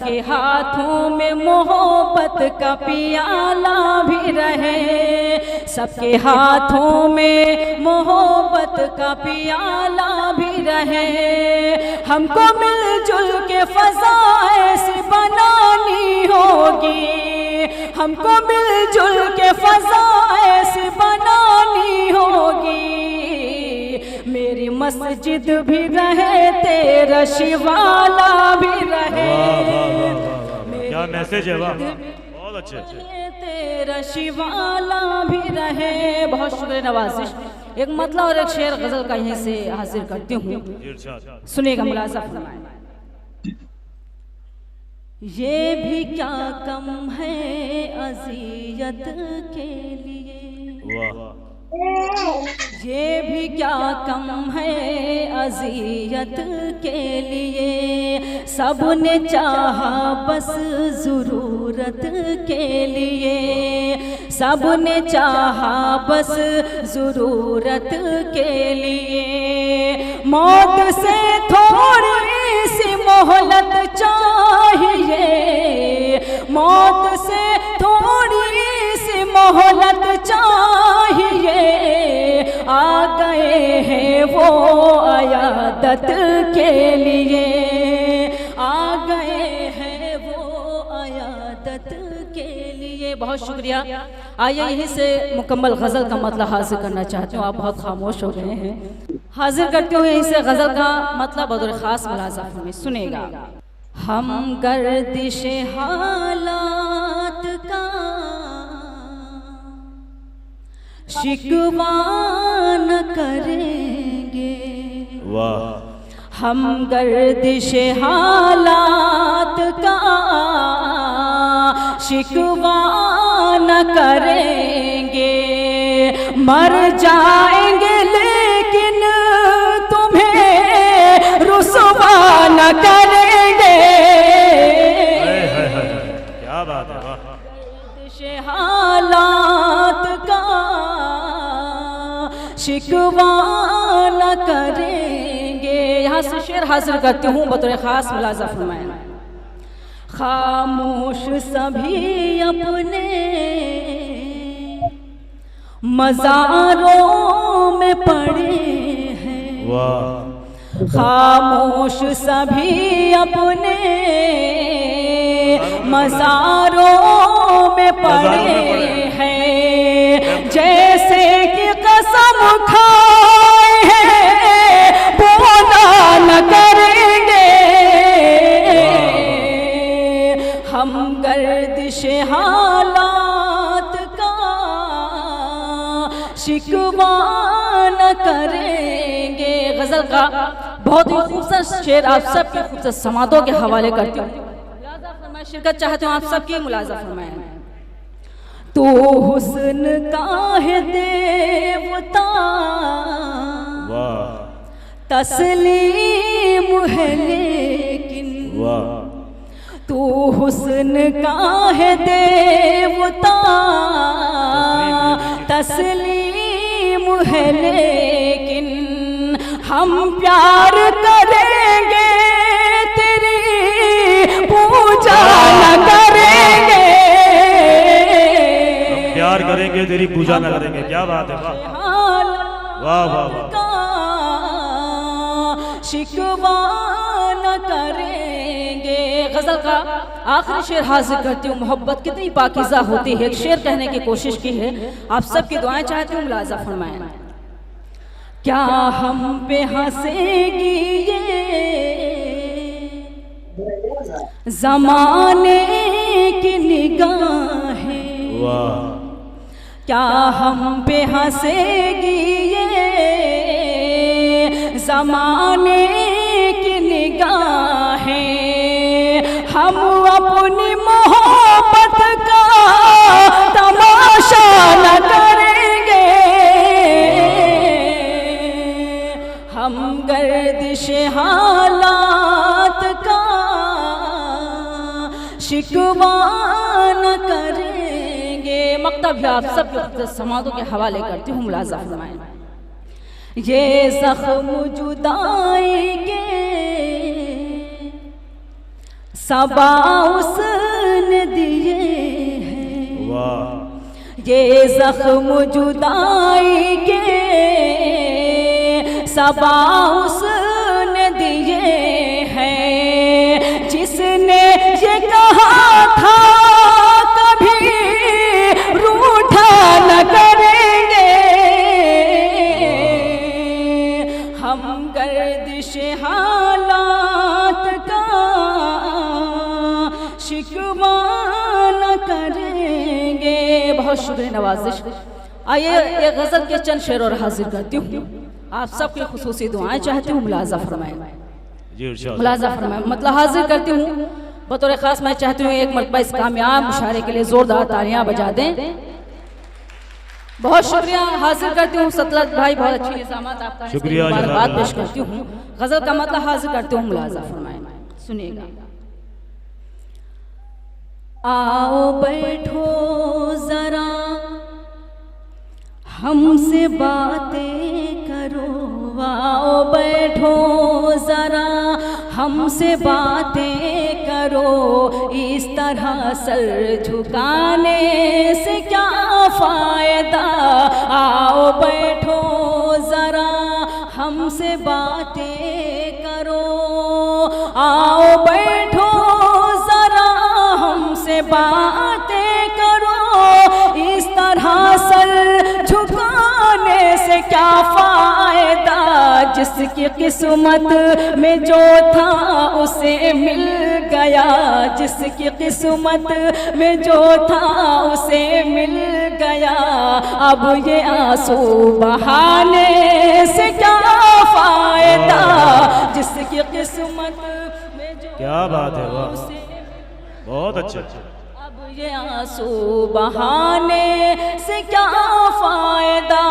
सबके हाथों में मोहब्बत का पियाला भी रहे, सबके हाथों में मोहब्बत का पियाला भी रहे। हमको मिलजुल के फ़ज़ा ऐसी बनानी होगी, हमको मिलजुल के फ़ज़ा ऐसी बनानी होगी। मेरी मस्जिद भी रहे, तेरा शिवाला भी रहे। क्या मैसेज है, वाह बहुत अच्छे। तेरा शिवाला भी रहे। बहुत शुक्रिया नवाजिश। एक मतलब और एक शेर गजल का यहीं से हासिल करती हूँ, सुनिएगा, मुलाज़ा फरमाएं। ये भी क्या कम है अज़ियत के लिए, ये भी क्या कम है अज़ियत के लिए। सबने चाहा बस ज़रूरत के लिए, सबने चाहा बस ज़रूरत के लिए। मौत से थोड़ी सी मोहलत चाहिए, मौत से थोड़ी सी मोहलत चाहिए। आ गए हैं वो अयादत के लिए, आ गए हैं वो अयादत के लिए। बहुत शुक्रिया। आइए यहीं से मुकम्मल गज़ल का मतलब हासिल करना चाहती हूँ, आप बहुत खामोश हो गए हैं। हाजिर करती हूँ यहीं से गज़ल का मतलब बदौर ख़ास मुलाज़ा में, सुनेगा। हम गर्दिश हालात का शिकवा न करेंगे, वाह। हम गर्दिश हालात का शिकवा न करेंगे। मर जाएंगे लेकिन तुम्हें रुसवा न करेंगे। क्या बात है, वाह। गर्दिश हालात का शिकवा न करेंगे। यहाँ से शेर हासिल करती हूँ, बतौर ख़ास मुलाज़ा फरमाएं। खामोश सभी अपने मज़ारों में पड़े हैं, वाह। खामोश सभी अपने मज़ारों में पड़े हैं। जैसे कि कसम खाए हैं बोला न करेंगे। हम गर्दिश हालात का शिकवा न करेंगे। गज़ल का बहुत ही खूबसूरत शेर आप सबके खूबसूरत समातों के हवाले करती हूँ। मुलाज़ा फरमाएं, शिरकत चाहती हूँ आप सबकी, मुलाज़ा फरमाएं। तो हुस्न का है देवता, वाह। तस्लीम है लेकिन, वाह। तू हुस्न का है देवता, तस्लीम है लेकिन। हम प्यार करेंगे तेरी पूजा न करेंगे, हम प्यार करेंगे तेरी पूजा न करेंगे। क्या बात है, वाह वाह वाह। शिकवा न करेंगे। गज़ल का आखिरी शेर हासिल करती हूँ। मोहब्बत कितनी पाकीज़ा होती है, एक शेर कहने की कोशिश की है, आप सबकी दुआएं चाहती हूँ, मुलाज़ा फरमाएं। क्या हम पे हंसेगी ये ज़माने की निगाहें, वाह। क्या हम पे हंसेगी ये ज़माने की निगाहें। हम अपनी मोहब्बत का तमाशा न करेंगे, हम गर्दिश हालात का शिकवा न करेंगे। मकतब भी आप सब समातों के हवाले करती हूँ, मुलाज़ा फरमाएं। ये ज़ख्म जुदाई के सबा उसने दिए हैं, वाह ये जख्म जुदाई के सबा उसने दिए हैं, जिसने ये कहा था कभी रूठा न करेंगे, हम गर्दिश हालात का शिकवा न करेंगे। बहुत शुक्रिया नवाजिश। आइए एक गजल के चंद शेर और हाजिर करती हूँ। आप सबके खुसूसी दुआएं चाहती हूँ, मुलाजा फरमाएं। जी इरशाद। मुलाजा फरमाएं मतलब हाजिर करती हूँ। बतौर खास मैं चाहती हूँ एक मरतबा इस कामयाब मुशारे के लिए जोरदार तालियां बजा दें। बहुत शुक्रिया। हाजिर करती हूँ सतलत भाई, बहुत अच्छी निज़ामत आपका, शुक्रिया, मुबारकबाद पेश करती हूँ। गजल का मतलब हाजिर करती हूँ, मुलाजा फरमाएं। सुनिएगा। आओ बैठो जरा हमसे बातें करो, आओ बैठो जरा हमसे बातें करो, इस तरह सर झुकाने से क्या फायदा। आओ बैठो जरा हमसे बातें करो, आओ बैठो जरा हमसे बातें करो, इस तरह सर झुकाने से क्या फायदा। जिसकी किस्मत में जो था उसे मिल गया, जिसकी किस्मत में जो था उसे मिल गया, अब ये आंसू बहाने से क्या फायदा। जिसकी किस्मत में जो क्या बात है, वाह उसे बहुत अच्छा। अब ये आंसू बहाने से क्या फायदा।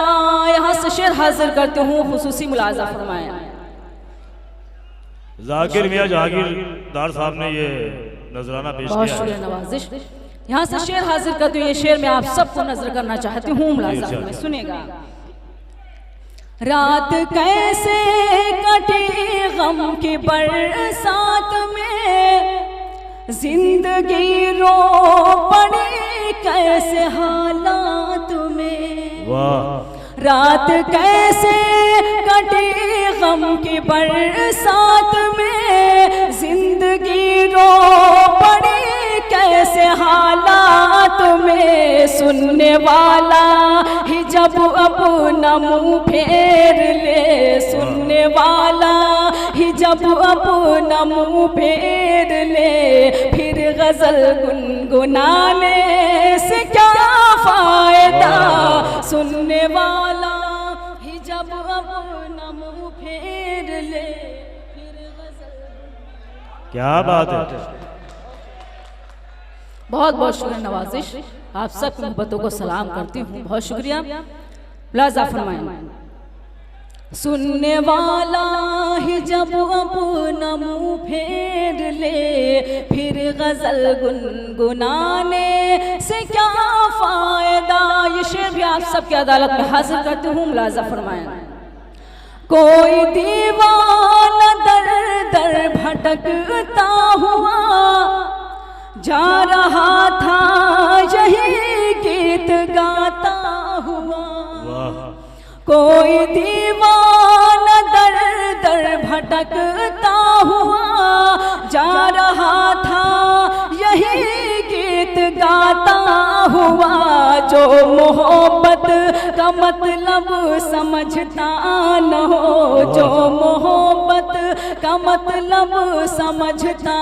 यहाँ से शेर हाजिर करते हूँ, खुसूसी मुलाजा फरमाएं। जाकिर मियां जहांगीरदार साहब ने ये नजराना पेश बहुत किया शुक्रिया है। नवाजिश। यहाँ से शेर हाजिर करती हूँ। ये शेर मैं आप सबको नजर करना चाहती हूँ, मुलाजा फरमाएं। सुनेगा। रात कैसे कटी गम की बरसात में, जिंदगी रो पड़ी कैसे हालात में। वाह रात कैसे कटी गम की बरसात में, जिंदगी रो पड़ी कैसे हालात में। सुनने वाला ही जब अपना मुंह फेर ले, सुनने वाला ही जब अपना मुंह फेर ले, फिर गजल गुनगुनाने से क्या फायदा। सुनने वाला ही जब अपना मुंह फेर ले, फिर गजल। क्या बात है। बहुत बहुत शुक्रिया नवाजिश। आप सब मोहब्बतों को सलाम करती हूँ, बहुत शुक्रिया। मुलाजा फरमाएं। सुनने वाला ही जब अपना मुंह फेर ले, फिर गजल गुनगुनाने से क्या फायदा। ये शेर भी आप सबकी अदालत में हाजिर करती हूँ, मुलाजा फरमाएं। कोई दीवाना दर दर भटकता हुआ जा रहा था, यही गीत गाता हुआ। वाह कोई दीवाना दर दर भटकता हुआ जा रहा था, यही गीत गाता हुआ। जो मोहब्बत का मतलब समझता न हो, जो मोहब्बत का मतलब समझता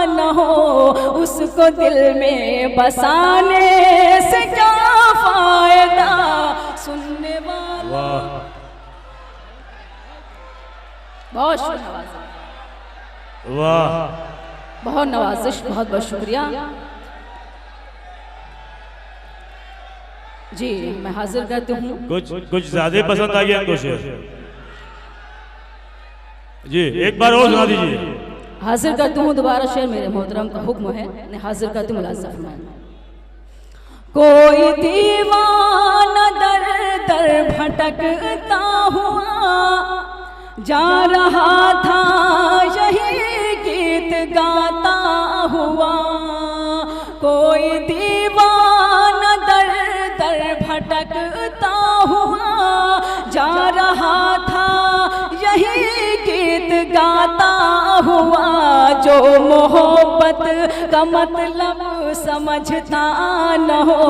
न हो, उसको दिल में बसाने से क्या फायदा। सुनने वाला वाह बहुत शुक्रिया, वाह बहुत नवाजिश, बहुत बहुत शुक्रिया जी। मैं हाजिर करती हूँ। कुछ ज्यादा पसंद आ गया इनको शेर। जी एक बार और सुना दीजिए। हाजिर करती हूँ दोबारा शेर, मेरे मोहतरम का हुक्म है, मैं हाजिर करती हूँ। मुलाजा फरमाएं। कोई दीवाना दर दर भटकता हुआ जा रहा था यही गीत गाता हुआ, कोई दीवाना दर दर भटकता हुआ। जा रहा था यही गीत गाता हुआ, जो मोहब्बत का मतलब समझता न हो,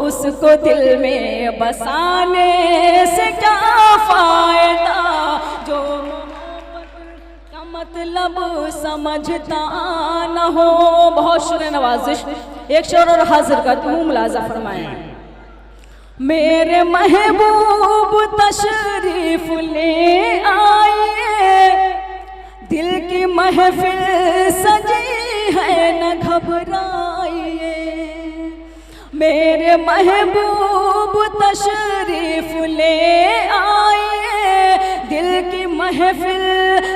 उसको दिल में बसाने से क्या फायदा। जो मोहब्बत का मतलब समझता न हो। बहुत शुक्र नवाजिश। एक शेर और हाजिर करती हूँ, मुलाजा फरमाएं। मेरे महबूब तशरीफ ले आइए, दिल की महफिल सजी है न घबराइए। मेरे महबूब तशरीफ ले आइए, दिल की महफिल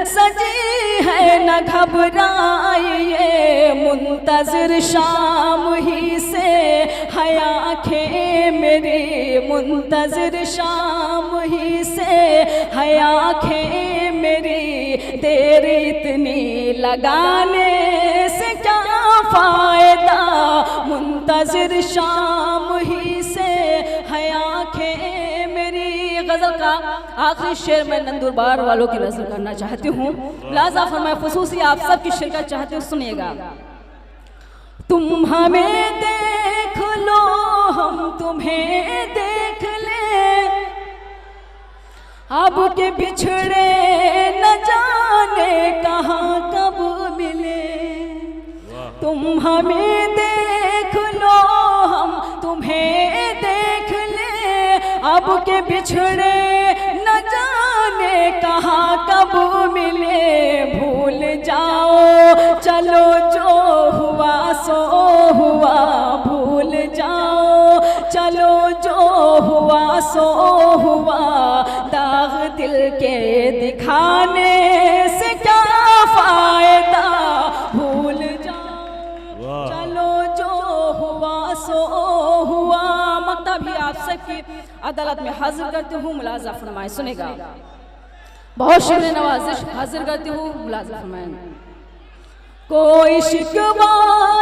सजी है न घबराइए। मुंतज़िर शाम ही से है आँखें मेरी, मुंतज़िर शाम ही से है आँखें मेरी। देर इतनी लगाने से क्या फ़ायदा, मुंतज़िर शाम ही से है आँखें मेरी। गज़ल का आखिरी शेर मैं नंदुरबार वालों की नज़र करना चाहती हूँ। लाजा फरमाए, खुसूसी आप सब की शिरकत चाहती हूँ, सुनिएगा। तुम हमें देख लो, हम तुम्हें देख ले, अब के बिछड़े न जाने कहाँ कब मिले। तुम हमें देख लो, हम तुम्हें देख ले, अब के बिछड़े न जाने कहाँ कब मिले। भूल जाओ चलो जो हुआ सो हुआ, भूल जाओ चलो जो हुआ सो हुआ। दाग दिल के दिखाने से क्या फायदा, भूल जाओ चलो जो हुआ सो हुआ। मक्ता भी आप सबकी अदालत में हाजिर करती हूँ, मुलाजा फरमाएं, सुनेगा। बहुत शुक्रिया नवाजिश, हाजिर करती हूँ, मुलाजा फरमाएं। कोई शिकवा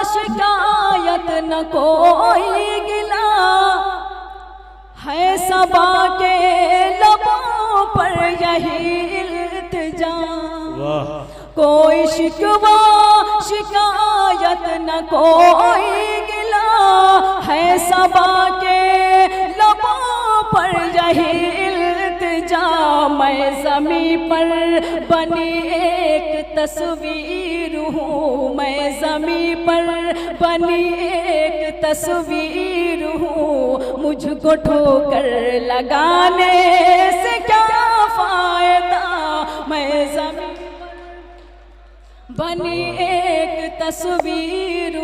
शिकायत न कोई गिला, है सबा के लबों पर यही इल्तिजा। कोई शिकवा शिकायत न कोई गिला, है सबा के लबों पर यही इल्तिजा। मैं ज़मीं पर बनी एक तस्वीर हूँ, मैं ज़मीं पर बनी एक तस्वीर हूँ। मुझको ठोकर लगाने से क्या फ़ायदा, मैं ज़मीं पर बनी एक तस्वीर